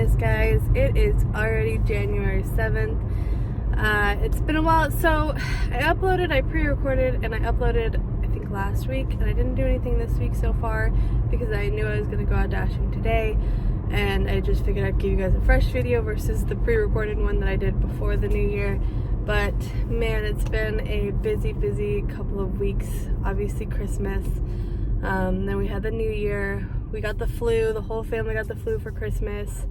goodness, guys, it is already January 7th. It's been a while. So I pre-recorded and I uploaded, I think last week, and I didn't do anything this week so far because I knew I was going to go out dashing today, and I just figured I'd give you guys a fresh video versus the pre-recorded one that I did before the new year. But man, it's been a busy couple of weeks. Obviously Christmas, then we had the new year, we got the flu, the whole family got the flu for Christmas.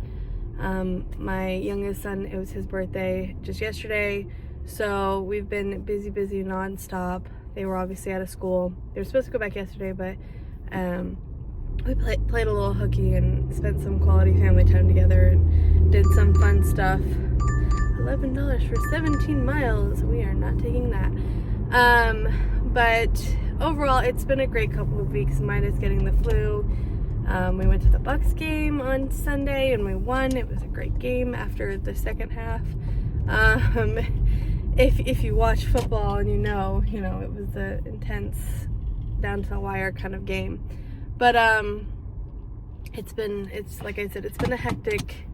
My youngest son, it was his birthday just yesterday, so we've been busy non-stop. They were obviously out of school. They were supposed to go back yesterday, but we played a little hooky and spent some quality family time together and did some fun stuff. $11 for 17 miles. We are not taking that. But overall, it's been a great couple of weeks, minus getting the flu. We went to the Bucks game on Sunday and we won. It was a great game after the second half. If you watch football and you know it was an intense, down to the wire kind of game. But it's like I said, it's been a hectic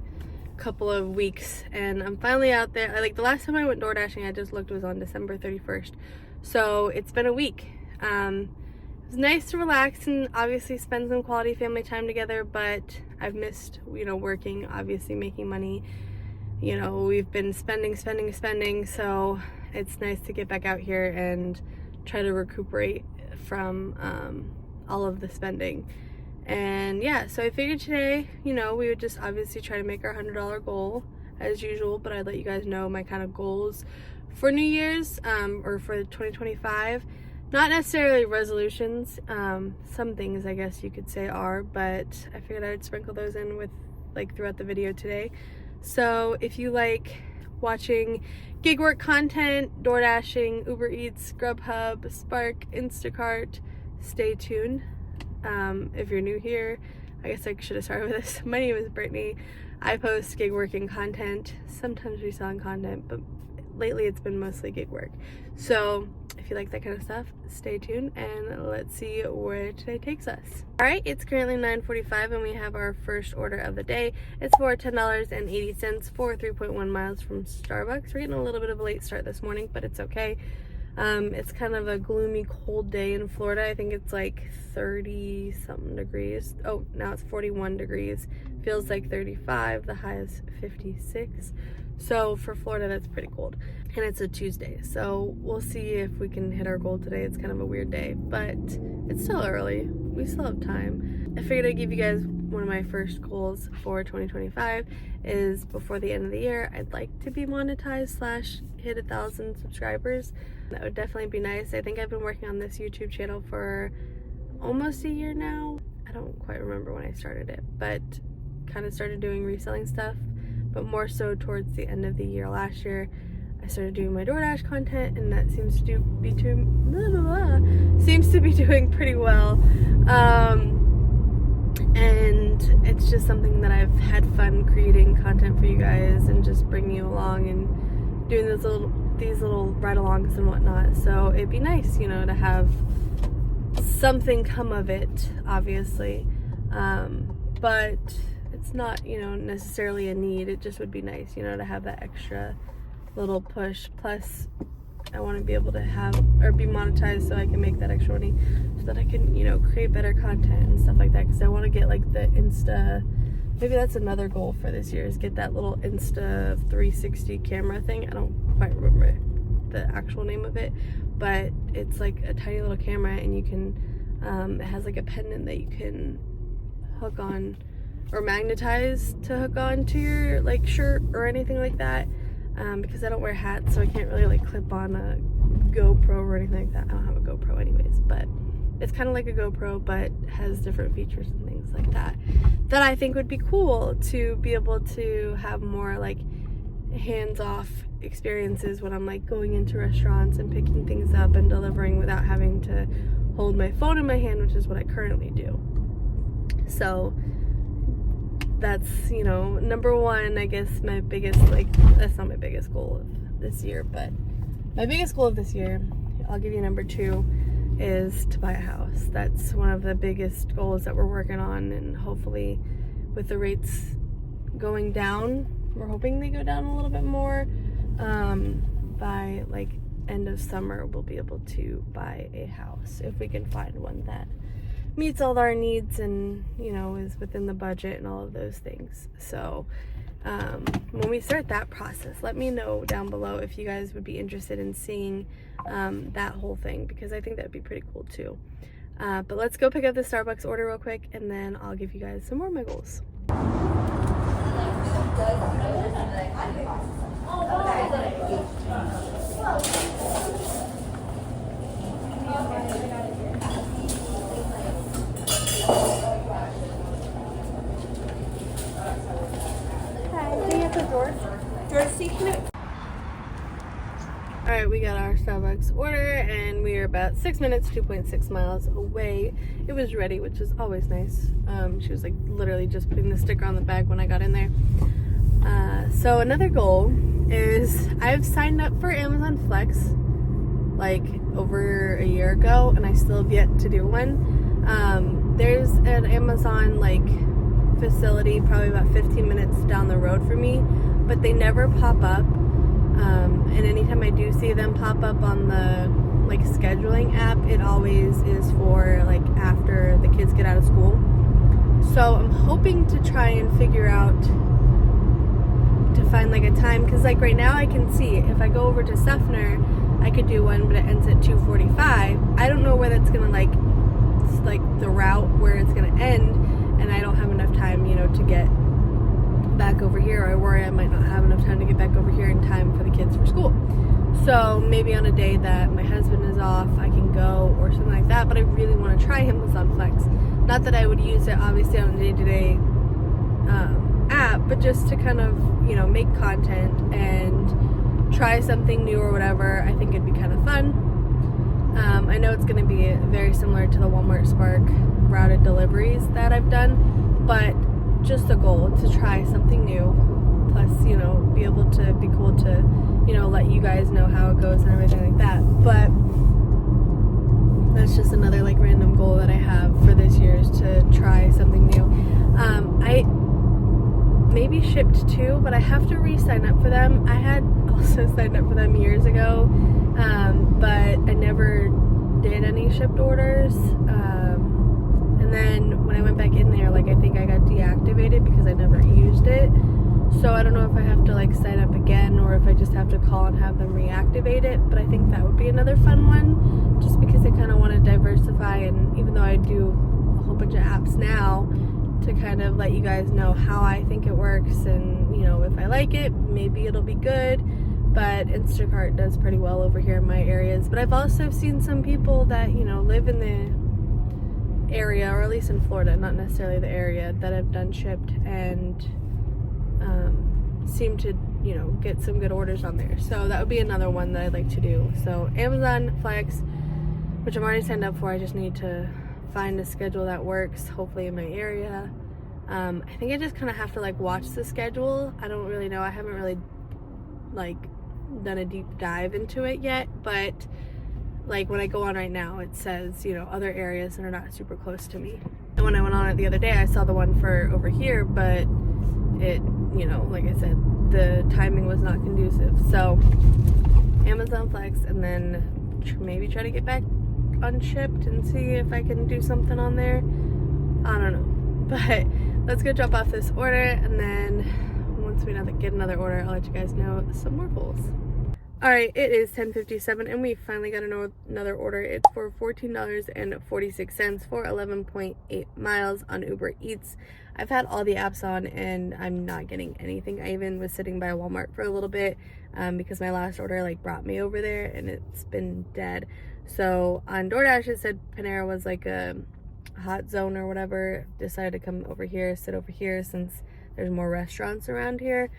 couple of weeks, and I'm finally out there. The last time I went door dashing, I just looked, was on December 31st. So it's been a week. It was nice to relax and obviously spend some quality family time together, but I've missed, working, obviously making money. We've been spending, so it's nice to get back out here and try to recuperate from all of the spending. And yeah, so I figured today, we would just obviously try to make our $100 goal as usual, but I'd let you guys know my kind of goals for New Year's, or for 2025. Not necessarily resolutions. Some things I guess you could say are, but I figured I would sprinkle those in with throughout the video today. So if you like watching gig work content, door dashing, Uber Eats, Grubhub, Spark, Instacart, stay tuned. If you're new here, I guess I should have started with this. My name is Brittany. I post gig working content, sometimes reselling content, but lately it's been mostly gig work. So if you like that kind of stuff, stay tuned and let's see where today takes us. Alright, it's currently 9:45 and we have our first order of the day. It's for $10.80 for 3.1 miles from Starbucks. We're getting a little bit of a late start this morning, but it's okay. It's kind of a gloomy, cold day in Florida. I think it's like 30 something degrees. Oh, now it's 41 degrees. Feels like 35. The high is 56. So for Florida, that's pretty cold. And it's a Tuesday. So we'll see if we can hit our goal today. It's kind of a weird day, but it's still early. We still have time. I figured I'd give you guys one of my first goals for 2025 is before the end of the year, I'd like to be monetized / hit 1,000 subscribers. That would definitely be nice. I think I've been working on this YouTube channel for almost a year now. I don't quite remember when I started it, but kind of started doing reselling stuff, but more so towards the end of the year last year. I started doing my DoorDash content, and that seems to be doing pretty well. And it's just something that I've had fun creating content for you guys and just bringing you along and doing these little ride-alongs and whatnot. So it'd be nice, to have something come of it, obviously. But it's not, necessarily a need. It just would be nice, to have that extra little push. Plus, I want to be able to be monetized so I can make that extra money so that I can, create better content and stuff like that. Because I want to get the Insta, maybe that's another goal for this year, is get that little Insta 360 camera thing. I don't quite remember the actual name of it, but it's like a tiny little camera, and you can, it has a pendant that you can hook on or magnetize to hook on to your shirt or anything like that. Because I don't wear hats, so I can't really clip on a GoPro or anything like that. I don't have a GoPro anyways, but it's kind of like a GoPro, but has different features and things like that I think would be cool to be able to have more hands-off experiences when I'm going into restaurants and picking things up and delivering without having to hold my phone in my hand, which is what I currently do. So that's, number one, I guess my biggest, that's not my biggest goal of this year, but my biggest goal of this year, I'll give you number 2, is to buy a house. That's one of the biggest goals that we're working on, and hopefully with the rates going down. We're hoping they go down a little bit more. By like end of summer, we'll be able to buy a house if we can find one that meets all our needs and, you know, is within the budget and all of those things. So when we start that process, let me know down below if you guys would be interested in seeing that whole thing, because I think that'd be pretty cool too. But let's go pick up the Starbucks order real quick, and then I'll give you guys some more of my goals. Alright, we got our Starbucks order and we are about 6 minutes, 2.6 miles away. It was ready, which is always nice. She was like literally just putting the sticker on the bag when I got in there. So another goal is I've signed up for Amazon Flex like over a year ago, and I still have yet to do one. There's an Amazon like facility probably about 15 minutes down the road from me, but they never pop up. And anytime I do see them pop up on the like scheduling app, it always is for like after the kids get out of school. So I'm hoping to try and figure out to find like a time, because like right now I can see if I go over to Suffner I could do one, but it ends at 2:45. I don't know where that's gonna like the route where it's gonna end, and I don't have enough time, you know, to get back over here, or I worry I might not have enough time to get back over here in time for the kids for school. So maybe on a day that my husband is off I can go, or something like that. But I really want to try Amazon Flex. Not that I would use it obviously on a day-to-day app, but just to kind of, you know, make content and try something new or whatever. I think it'd be kind of fun. I know it's going to be very similar to the Walmart Spark routed deliveries that I've done, but just a goal to try something new, plus, you know, be able to be cool to, you know, let you guys know how it goes and everything like that. But that's just another like random goal that I have for this year, is to try something new. I maybe shipped two, but I have to re-sign up for them. I had also signed up for them years ago, but I never did any shipped orders. And then when I went back in there, like I think I got deactivated because I never used it. So I don't know if I have to like sign up again, or if I just have to call and have them reactivate it. But I think that would be another fun one, just because I kind of want to diversify. And even though I do a whole bunch of apps now, to kind of let you guys know how I think it works, and, you know, if I like it, maybe it'll be good. But Instacart does pretty well over here in my areas. But I've also seen some people that, you know, live in the area, or at least in Florida, not necessarily the area, that have done shipped and seem to, you know, get some good orders on there. So that would be another one that I'd like to do. So Amazon Flex, which I'm already signed up for, I just need to find a schedule that works, hopefully in my area. I think I just kind of have to like watch the schedule. I don't really know. I haven't really like done a deep dive into it yet, but like when I go on right now, it says, you know, other areas that are not super close to me. And when I went on it the other day, I saw the one for over here, but it, you know, like I said, the timing was not conducive. So Amazon Flex, and then maybe try to get back unshipped and see if I can do something on there. I don't know, but let's go drop off this order, and then once we get another order, I'll let you guys know some more goals. Alright, it is 10:57 and we finally got another order. It's for $14.46 for 11.8 miles on Uber Eats. I've had all the apps on and I'm not getting anything. I even was sitting by Walmart for a little bit because my last order like brought me over there and it's been dead. So on DoorDash it said Panera was like a hot zone or whatever. Decided to come over here, sit over here since there's more restaurants around here.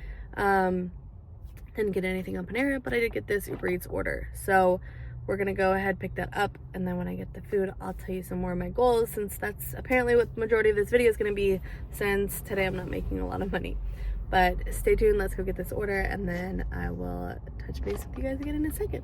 Didn't get anything on Panera, but I did get this Uber Eats order. So we're gonna go ahead, pick that up, and then when I get the food, I'll tell you some more of my goals, since that's apparently what the majority of this video is gonna be, since today I'm not making a lot of money. But stay tuned, let's go get this order, and then I will touch base with you guys again in a second.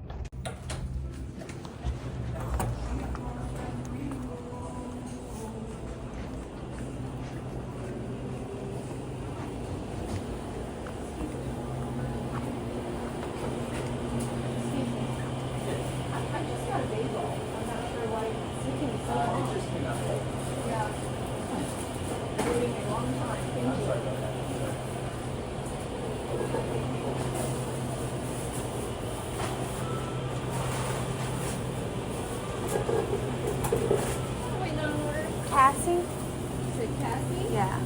Cassie? Is it Cassie? Yeah.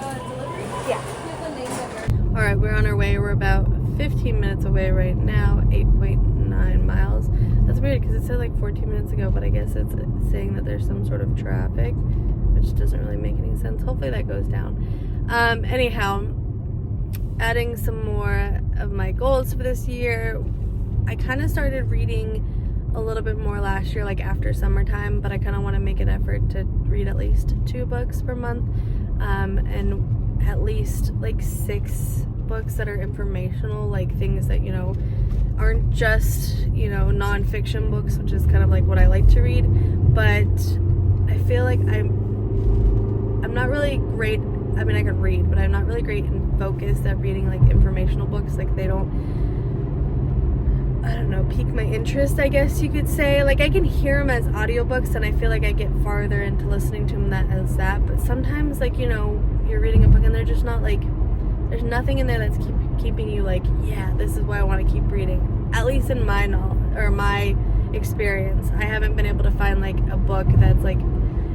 Delivery? Yeah. Here's the name of her. Alright, we're on our way. We're about 15 minutes away right now, 8.9 miles. That's weird because it said like 14 minutes ago, but I guess it's saying that there's some sort of traffic, which doesn't really make any sense. Hopefully that goes down. Anyhow, adding some more of my goals for this year. I kind of started reading a little bit more last year, like after summertime, but I kind of want to make an effort to read at least 2 books per month, and at least like 6 books that are informational, like things that, you know, aren't just, you know, non-fiction books, which is kind of like what I like to read. But I feel like I'm not really great. I mean, I can read, but I'm not really great in focus at reading like informational books. Like they don't, I don't know, pique my interest, I guess you could say. Like I can hear them as audiobooks and I feel like I get farther into listening to them as that. But sometimes, like, you know, you're reading a book and they're just not like, there's nothing in there that's keeping you like, yeah, this is why I want to keep reading. At least in my knowledge or my experience, I haven't been able to find like a book that's like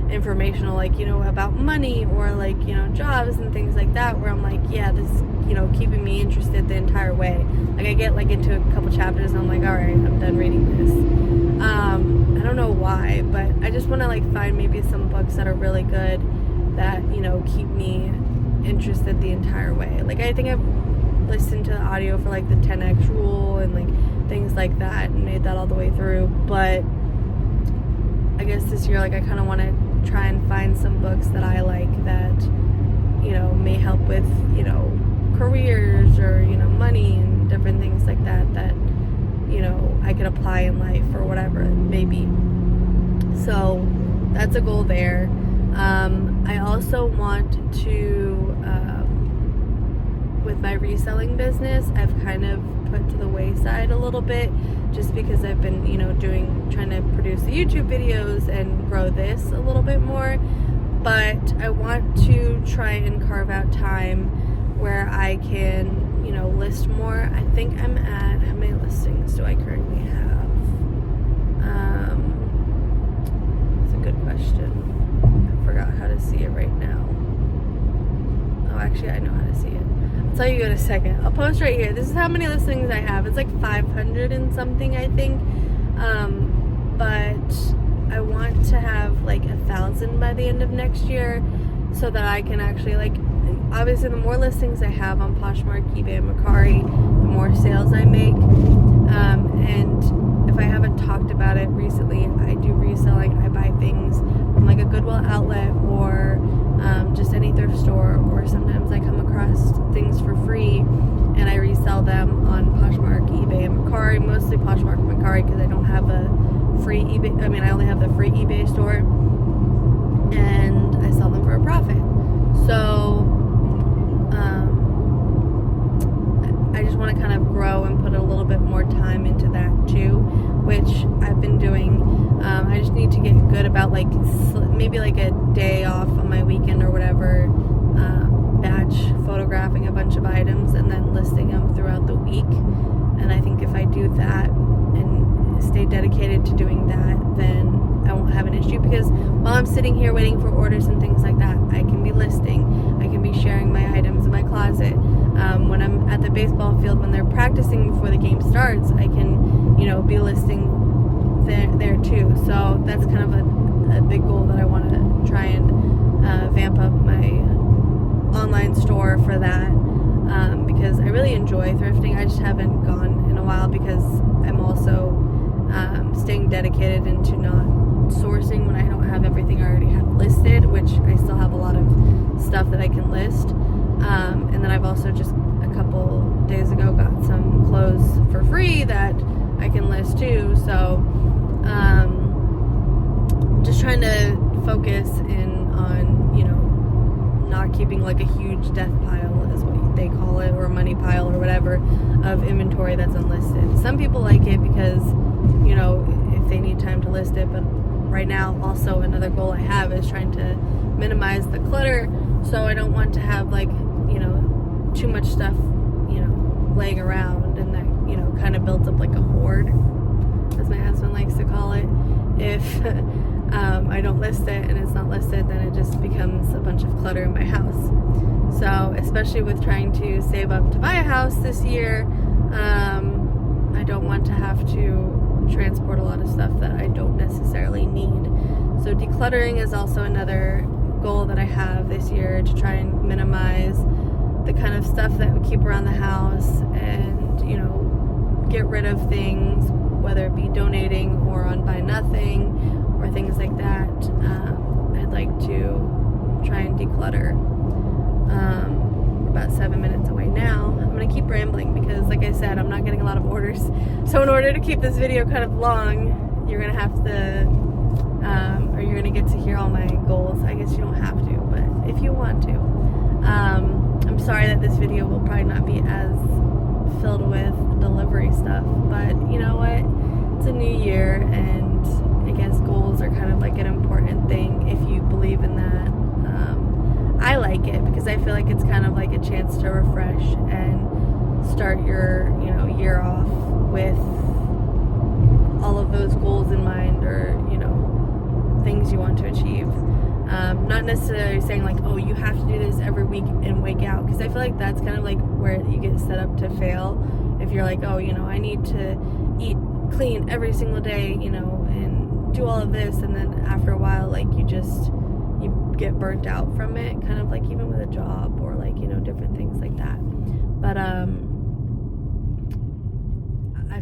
informational, like, you know, about money or like, you know, jobs and things like that, where I'm like, yeah, this is, you know, keeping me interested the entire way. Like I get like into a couple chapters and I'm like, all right, I'm done reading this. I don't know why, but I just want to like find maybe some books that are really good that, you know, keep me interested the entire way. Like I think I've listened to the audio for like the 10x rule and like things like that and made that all the way through, but I guess this year, like I kind of want to try and find some books that I like that, you know, may help with, you know, careers or, you know, money and different things like that that, you know, I could apply in life or whatever it may be. So that's a goal there. I also want to, with my reselling business, I've kind of put to the wayside a little bit just because I've been, you know, trying to produce the YouTube videos and grow this a little bit more. But I want to try and carve out time where I can, you know, list more. I think I'm at, how many listings do I currently have? It's a good question. I forgot how to see it right now. Oh, actually, I know how to see it. I'll tell you in a second. I'll post right here. This is how many listings I have. It's like 500 and something, I think. But I want to have like 1,000 by the end of next year so that I can actually, like, obviously the more listings I have on Poshmark, eBay, and Mercari, the more sales I make. And if I haven't talked about it recently, I do reselling. I buy things from like a Goodwill outlet or just any thrift store, or sometimes I come across things for free and I resell them on Poshmark, eBay, and Mercari. Mostly Poshmark and Mercari because I don't have a free eBay. I mean, I only have the free eBay store, and I sell them for a profit. So I just want to kind of grow and put a little bit more time into that too, which I've been doing. I just need to get good about like maybe like a day off on my weekend or whatever, batch photographing a bunch of items and then listing them throughout the week. And I think if I do that and stay dedicated to doing that, then I won't have an issue, because while I'm sitting here waiting for orders and things like that, I can be listing, I can be sharing my items in my closet. When I'm at the baseball field, when they're practicing before the game starts, I can, you know, be listing there too. So that's kind of a big goal that I want to try and vamp up my online store for that, because I really enjoy thrifting. I just haven't gone in a while because I'm also staying dedicated into not sourcing when I don't have everything I already have listed, which I still have a lot of stuff that I can list. And then I've also just a couple days ago got some clothes for free that I can list too. So just trying to focus in on, you know, not keeping like a huge death pile is what they call it, or a money pile or whatever, of inventory that's unlisted. Some people like it because, you know, if they need time to list it, but right now also another goal I have is trying to minimize the clutter, so I don't want to have like, you know, too much stuff, you know, laying around, and that, you know, kind of builds up like a hoard, as my husband likes to call it. If I don't list it and it's not listed, then it just becomes a bunch of clutter in my house. So especially with trying to save up to buy a house this year, I don't want to have to transport a lot of stuff that I don't necessarily need. So decluttering is also another goal that I have this year, to try and minimize the kind of stuff that we keep around the house, and, you know, get rid of things, whether it be donating or on buy nothing or things like that. I'd like to try and declutter. We're about 7 minutes away now. I'm gonna keep rambling because, like I said, I'm not getting a lot of orders. So in order to keep this video kind of long, you're gonna have to, or you're gonna get to hear all my goals. I guess you don't have to, but if you want to. I'm sorry that this video will probably not be as filled with delivery stuff, but you know what? It's a new year, and I guess goals are kind of like an important thing if you believe in that. I like it because I feel like it's kind of like a chance to refresh and start your, you know, year off with all of those goals in mind, or, you know, things you want to achieve. Not necessarily saying like, oh, you have to do this every week and wake out, because I feel like that's kind of like where you get set up to fail. If you're like, oh, you know, I need to eat clean every single day, you know, and do all of this, and then after a while, like, you get burnt out from it, kind of like even with a job or like, you know, different things like that. But I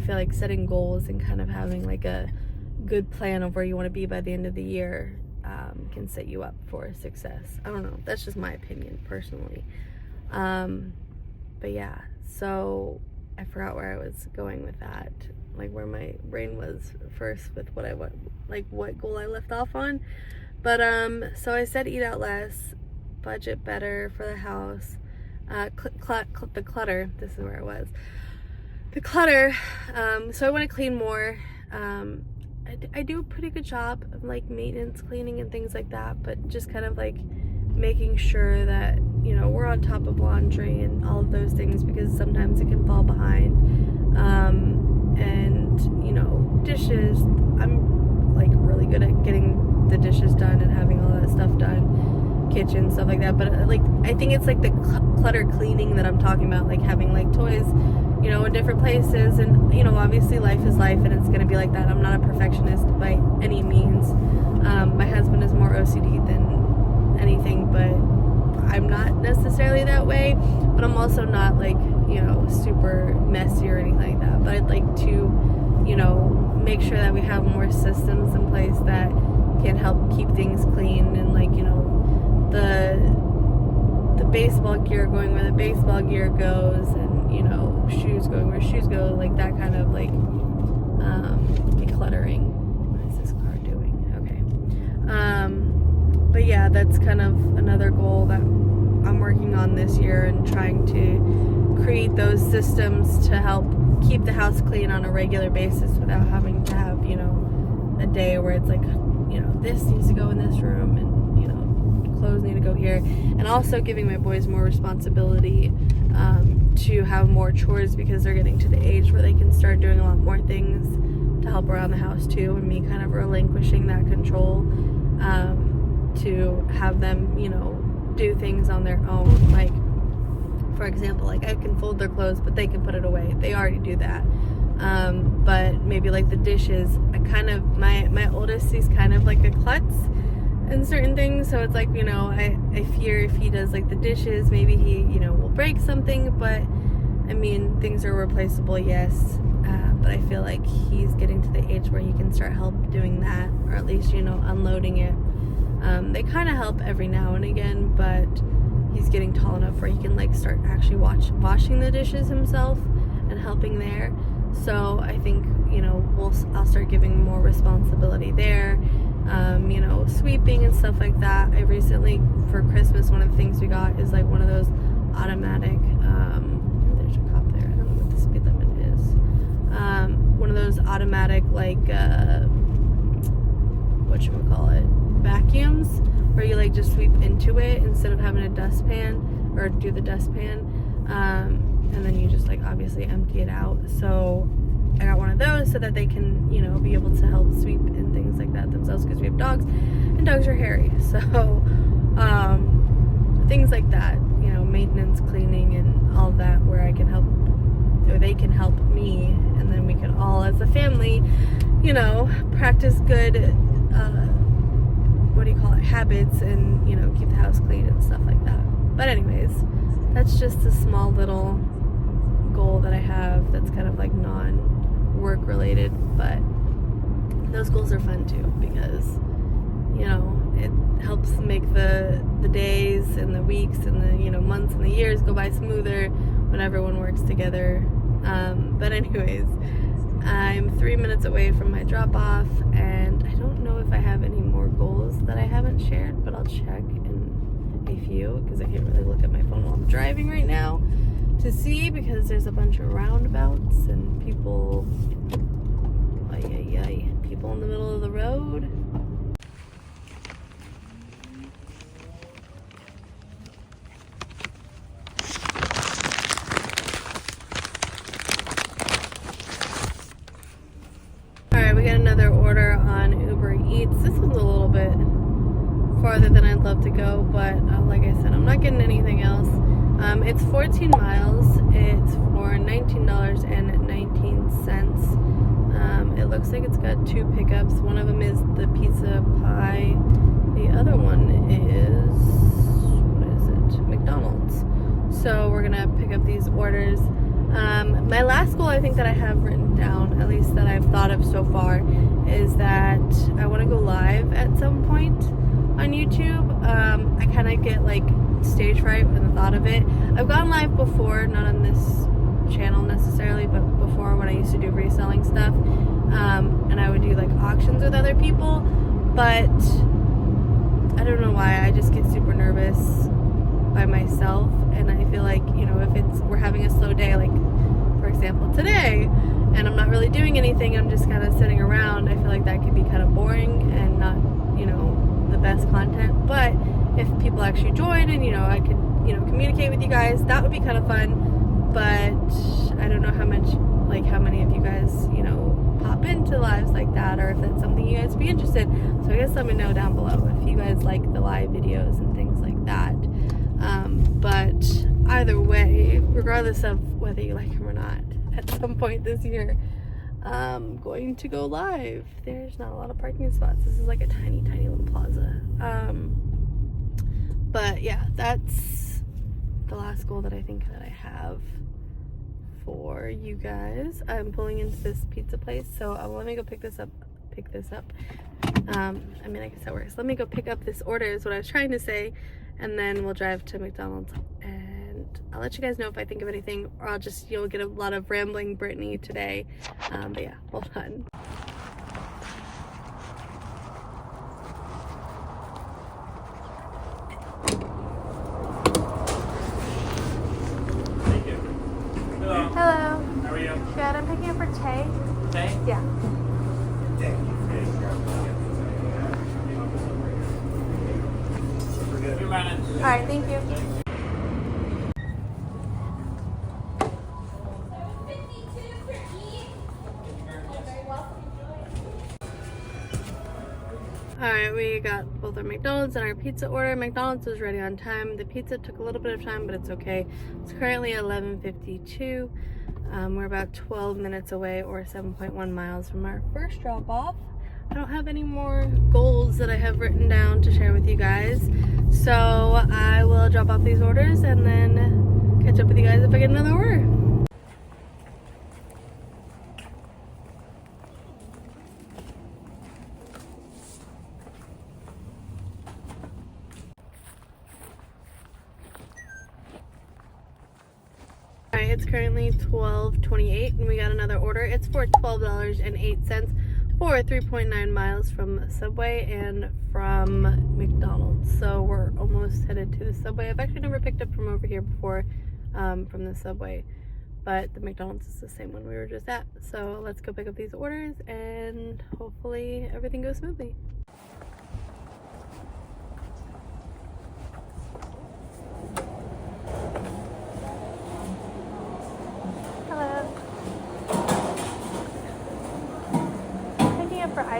feel like setting goals and kind of having like a good plan of where you want to be by the end of the year can set you up for success. I don't know, that's just my opinion personally. But yeah, so I forgot where I was going with that, like where my brain was first with what goal I left off on. But so I said eat out less, budget better for the house, the clutter, this is where it was, the clutter. So I want to clean more. I do a pretty good job of like maintenance cleaning and things like that, but just kind of like making sure that, you know, we're on top of laundry and all of those things, because sometimes it can fall behind. And, you know, dishes, I'm like really good at getting the dishes done and having all that stuff done, kitchen, stuff like that. But like, I think it's like the clutter cleaning that I'm talking about, like having like toys, you know, in different places. And, you know, obviously life is life, and it's going to be like that. I'm not a perfectionist by any means. My husband is more OCD than anything, but I'm not necessarily that way. But I'm also not like, you know, super messy or anything like that. But I'd like to, you know, make sure that we have more systems in place that can help keep things clean, and like, you know, the baseball gear going where the baseball gear goes, and, you know, shoes going where shoes go, like that kind of like decluttering. What is this car doing? Okay. But yeah, that's kind of another goal that I'm working on this year, and trying to create those systems to help keep the house clean on a regular basis without having to have, you know, a day where it's like, you know, this needs to go in this room, and, you know, clothes need to go here. And also giving my boys more responsibility to have more chores, because they're getting to the age where they can start doing a lot more things to help around the house too, and me kind of relinquishing that control to have them, you know, do things on their own. Like, for example, like I can fold their clothes, but they can put it away. They already do that. But maybe like the dishes, I kind of, my oldest, he's kind of like a klutz in certain things. So it's like, you know, I fear if he does like the dishes, maybe he, you know, will break something. But I mean, things are replaceable, yes. But I feel like he's getting to the age where he can start doing that, or at least, you know, unloading it. They kind of help every now and again, but he's getting tall enough where he can like start actually washing the dishes himself and helping there. So I think, you know, I'll start giving more responsibility there. You know, sweeping and stuff like that. I recently, for Christmas, one of the things we got is like one of those automatic, there's a cop there, I don't know what the speed limit is. One of those automatic, like, whatchamacallit, vacuums, where you like just sweep into it instead of having a dustpan or do the dustpan, and then you just like obviously empty it out. So I got one of those so that they can, you know, be able to help sweep and things like that themselves, because we have dogs and dogs are hairy. So things like that, you know, maintenance, cleaning, and all that, where I can help, or they can help me, and then we can all as a family, you know, practice good what do you call it, habits, and, you know, keep the house clean and stuff like that. But anyways, that's just a small little goal that I have that's kind of like non-work related, but those goals are fun too, because, you know, it helps make the days and the weeks and the, you know, months and the years go by smoother when everyone works together. But anyways, I'm 3 minutes away from my drop off, and I don't know if I have any more goals that I haven't shared, but I'll check in a few, because I can't really look at my phone while I'm driving right now to see, because there's a bunch of roundabouts and people, people in the middle of the road. Alright, we got another order on Uber Eats. This one's a little bit farther than I'd love to go, but like I said, I'm not getting anything else. It's 14 miles. It's for $19.19. It looks like it's got 2 pickups. One of them is the pizza pie. The other one is, what is it? McDonald's. So we're gonna pick up these orders. My last goal I think that I have written down, at least that I've thought of so far, is that I want to go live at some point on YouTube. I kind of get like stage fright when the thought of it. I've gone live before, not on this channel necessarily, but before when I used to do reselling stuff, and I would do like auctions with other people, but I don't know why, I just get super nervous by myself, and I feel like, you know, if we're having a slow day, like for example today, and I'm not really doing anything, I'm just kind of sitting around, I feel like that could be kind of boring and not, you know, the best content. But if people actually join and, you know, I could, you know, communicate with you guys, that would be kind of fun. But I don't know how many of you guys, you know, pop into lives like that, or if that's something you guys would be interested. So I guess let me know down below if you guys like the live videos and things like that. But either way, regardless of whether you like them or not, at some point this year, I'm going to go live. There's not a lot of parking spots. This is like a tiny little plaza. But yeah, that's the last goal that I think that I have for you guys. I'm pulling into this pizza place, so let me go pick this up. I mean, I guess that works. Let me go pick up this order is what I was trying to say, and then we'll drive to McDonald's, and I'll let you guys know if I think of anything, or you'll get a lot of rambling Brittany today. But yeah, hold on. Thank you. Hello. Hello. How are you? Good. I'm picking up for Tay. Tay? Yeah. Thank you. A few minutes. All right. Thank you. Alright, we got both our McDonald's and our pizza order. McDonald's was ready on time. The pizza took a little bit of time, but it's okay. It's currently 11:52. We're about 12 minutes away, or 7.1 miles from our first drop off. I don't have any more goals that I have written down to share with you guys. So I will drop off these orders and then catch up with you guys if I get another order. Alright, it's currently 12:28 and we got another order. It's for $12.08 for 3.9 miles from Subway and from McDonald's. So we're almost headed to the Subway. I've actually never picked up from over here before, from the Subway, but the McDonald's is the same one we were just at. So let's go pick up these orders and hopefully everything goes smoothly.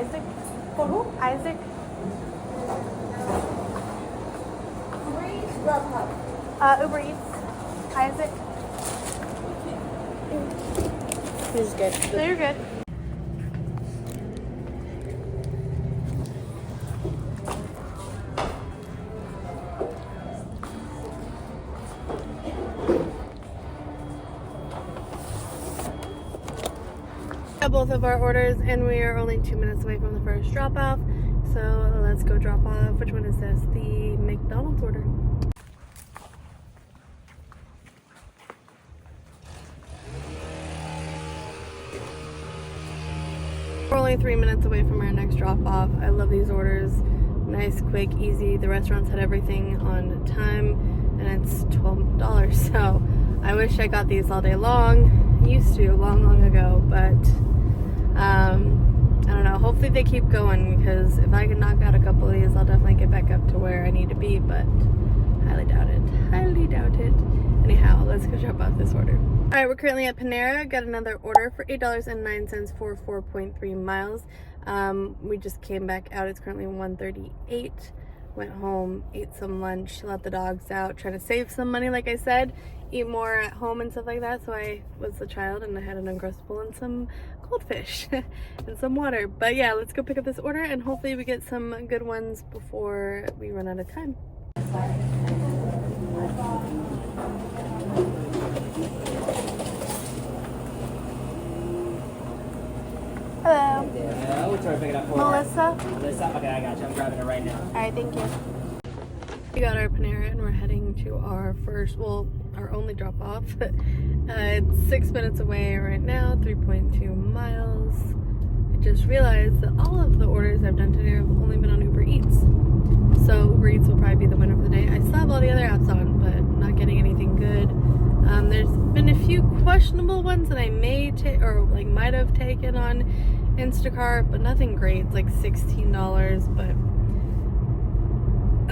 Isaac? For who? Isaac? Uber Eats. Isaac. This is good. So you're good. Got both of our orders and we are only 2 minutes away from the first drop off. So let's go drop off. Which one is this? The McDonald's order. We're only 3 minutes away from our next drop off. I love these orders. Nice, quick, easy. The restaurants had everything on time and it's $12. So I wish I got these all day long. I used to long ago, but I don't know. Hopefully they keep going because if I can knock out a couple of these, I'll definitely get back up to where I need to be, but highly doubt it. Highly doubt it. Anyhow, let's go drop off this order. Alright, we're currently at Panera. Got another order for $8.09 for 4.3 miles. We just came back out. It's currently 1:38. Went home, ate some lunch, let the dogs out, trying to save some money, like I said, eat more at home and stuff like that. So I was a child and I had an Uncrustable and some goldfish and some water. But yeah, let's go pick up this order and hopefully we get some good ones before we run out of time. Hello. Yeah, we'll try to pick it up for Melissa? you. Melissa? Okay, I got you. I'm grabbing it right now. Alright, thank you. We got our Panera and we're heading to our first, well, our only drop off. It's 6 minutes away right now, 3.2 miles. I just realized that all of the orders I've done today have only been on Uber Eats. So Uber Eats will probably be the winner for the day. I still have all the other apps on, but not getting anything good. There's been a few questionable ones that I may take or like might have taken on Instacart, but nothing great. It's like $16, but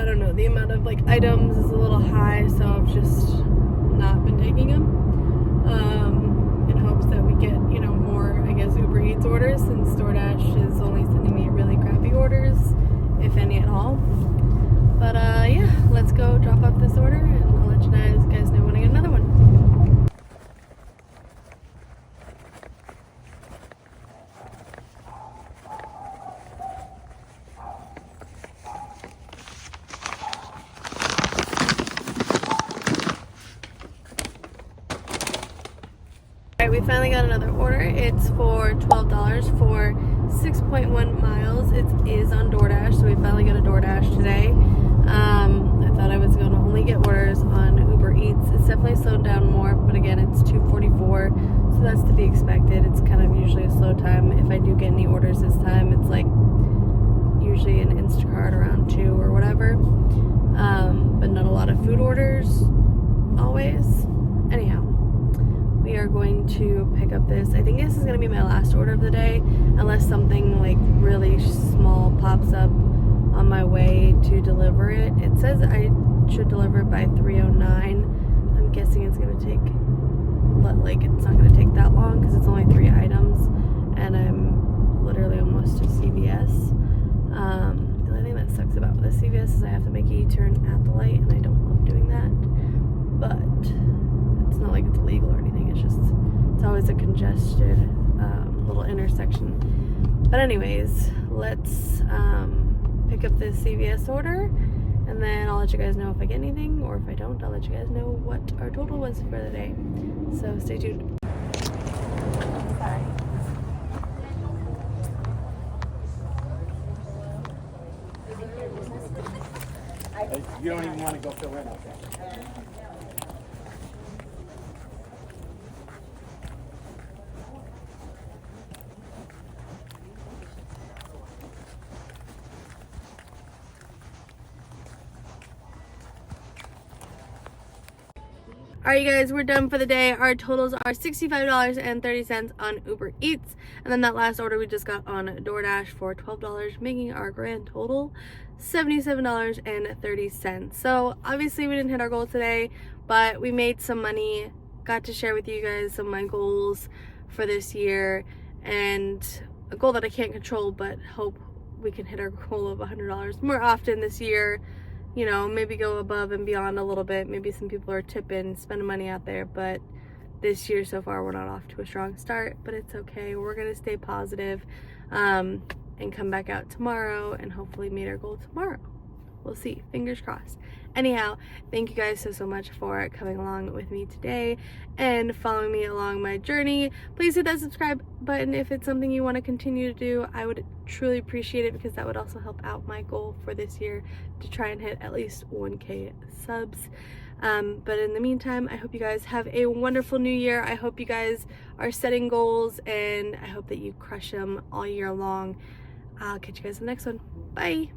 I don't know. The amount of like items is a little high, so I've just not been taking them. In hopes that we get, you know, more, I guess, Uber Eats orders since DoorDash is only sending me really crappy orders, if any at all. But yeah, let's go drop off this order and I'll let you guys know when I get another one. Alright, we finally got another order. It's for $12 for 6.1 miles. It is on DoorDash, so we finally got a DoorDash today. I thought I was going to only get orders on Uber Eats. It's definitely slowed down more, but again, it's 2:44, so that's to be expected. It's kind of usually a slow time. If I do get any orders this time, it's like usually an Instacart around 2 or whatever, but not a lot of food orders always. Anyhow, we are going to pick up this. I think this is going to be my last order of the day, unless something like really small pops up on my way to deliver it. It says I should deliver it by 3:09. I'm guessing it's going to take, like, it's not going to take that long because it's only 3 items and I'm literally almost to CVS. The only thing that sucks about this CVS is I have to make a U-turn at the light and I don't love doing that, but it's not like it's illegal or anything. It's just, it's always a congested little intersection. But anyways, let's pick up this CVS order and then I'll let you guys know if I get anything, or if I don't, I'll let you guys know what our total was for the day. So stay tuned. Sorry. You don't even want to go fill in out there. Alright, you guys, we're done for the day. Our totals are $65.30 on Uber Eats, and then that last order we just got on DoorDash for $12, making our grand total $77.30. So obviously we didn't hit our goal today, but we made some money, got to share with you guys some of my goals for this year, and a goal that I can't control, but hope we can hit our goal of $100 more often this year. You know, maybe go above and beyond a little bit. Maybe some people are tipping, spending money out there, but this year so far we're not off to a strong start, but it's okay. We're gonna stay positive, and come back out tomorrow and hopefully meet our goal tomorrow. We'll see, fingers crossed. Anyhow, thank you guys so much for coming along with me today and following me along my journey. Please hit that subscribe button if it's something you want to continue to do. I would truly appreciate it, because that would also help out my goal for this year to try and hit at least 1K subs. But in the meantime, I hope you guys have a wonderful new year. I hope you guys are setting goals, and I hope that you crush them all year long. I'll catch you guys in the next one. Bye.